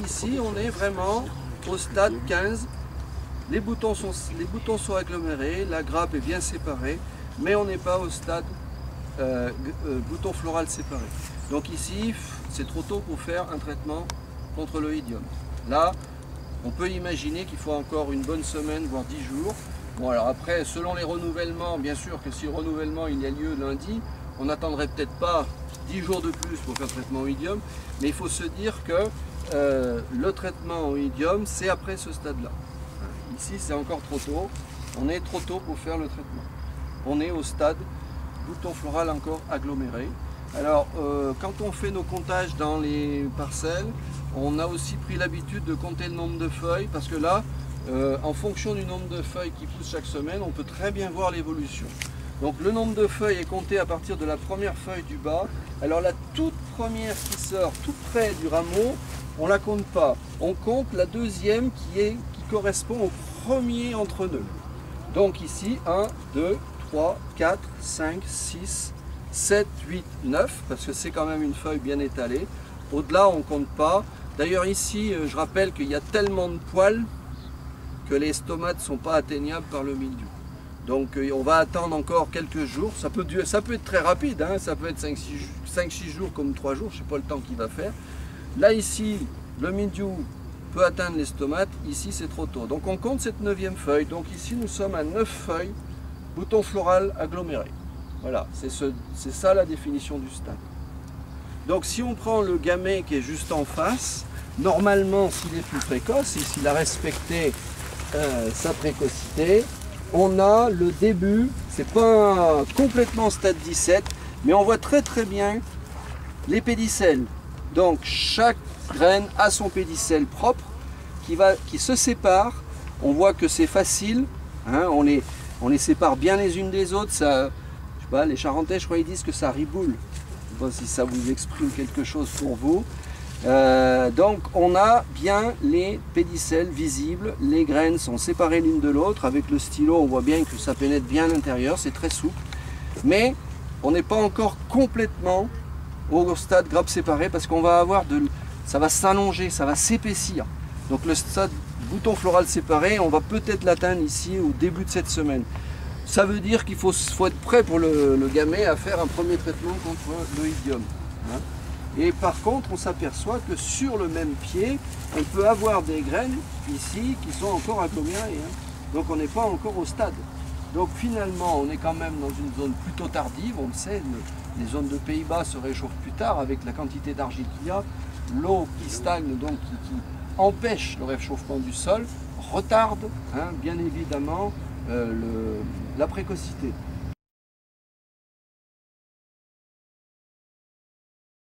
ici, on est vraiment au stade 15. Les boutons sont agglomérés, la grappe est bien séparée, mais on n'est pas au stade bouton floral séparé. Donc ici, c'est trop tôt pour faire un traitement contre l'oïdium. Là, on peut imaginer qu'il faut encore une bonne semaine, voire 10 jours. Bon, alors après, selon les renouvellements, bien sûr que si le renouvellement il y a lieu lundi, on n'attendrait peut-être pas 10 jours de plus pour faire le traitement oïdium, mais il faut se dire que le traitement oïdium, c'est après ce stade-là. Ici, c'est encore trop tôt. On est trop tôt pour faire le traitement. On est au stade bouton floral encore aggloméré. Alors, quand on fait nos comptages dans les parcelles, on a aussi pris l'habitude de compter le nombre de feuilles, parce que là, en fonction du nombre de feuilles qui poussent chaque semaine, on peut très bien voir l'évolution. Donc le nombre de feuilles est compté à partir de la première feuille du bas. Alors la toute première qui sort tout près du rameau, on ne la compte pas. On compte la deuxième qui correspond au premier entre nœuds. Donc ici, 1, 2, 3, 4, 5, 6, 7, 8, 9, parce que c'est quand même une feuille bien étalée. Au-delà, on ne compte pas. D'ailleurs ici, je rappelle qu'il y a tellement de poils que les stomates ne sont pas atteignables par le mildiou. Donc on va attendre encore quelques jours. Ça peut être très rapide, hein. Ça peut être 5-6 jours comme 3 jours, je ne sais pas le temps qu'il va faire. Là ici, le mildiou peut atteindre les stomates, ici c'est trop tôt. Donc on compte cette 9e feuille. Donc ici nous sommes à 9 feuilles, bouton floral aggloméré. Voilà, c'est ça la définition du stade. Donc si on prend le gamay qui est juste en face, normalement s'il est plus précoce et s'il a respecté sa précocité, on a le début, c'est pas complètement stade 17, mais on voit très très bien les pédicelles. Donc chaque graine a son pédicelle propre qui se sépare. On voit que c'est facile, hein, on les sépare bien les unes des autres. Ça, je sais pas, les Charentais, je crois, ils disent que ça riboule. Je ne sais pas si ça vous exprime quelque chose pour vous. Donc on a bien les pédicelles visibles, les graines sont séparées l'une de l'autre. Avec le stylo on voit bien que ça pénètre bien à l'intérieur, c'est très souple. Mais on n'est pas encore complètement au stade grappe séparée, parce qu'on va avoir ça va s'allonger, ça va s'épaissir. Donc le stade bouton floral séparé, on va peut-être l'atteindre ici au début de cette semaine. Ça veut dire qu'il faut être prêt pour le gamay à faire un premier traitement contre l'oïdium, hein. Et par contre, on s'aperçoit que sur le même pied, on peut avoir des graines ici qui sont encore agglomérées, hein. Donc on n'est pas encore au stade. Donc finalement, on est quand même dans une zone plutôt tardive. On le sait, les zones de Pays-Bas se réchauffent plus tard avec la quantité d'argile qu'il y a. L'eau qui stagne, donc qui empêche le réchauffement du sol, retarde, hein, bien évidemment la précocité.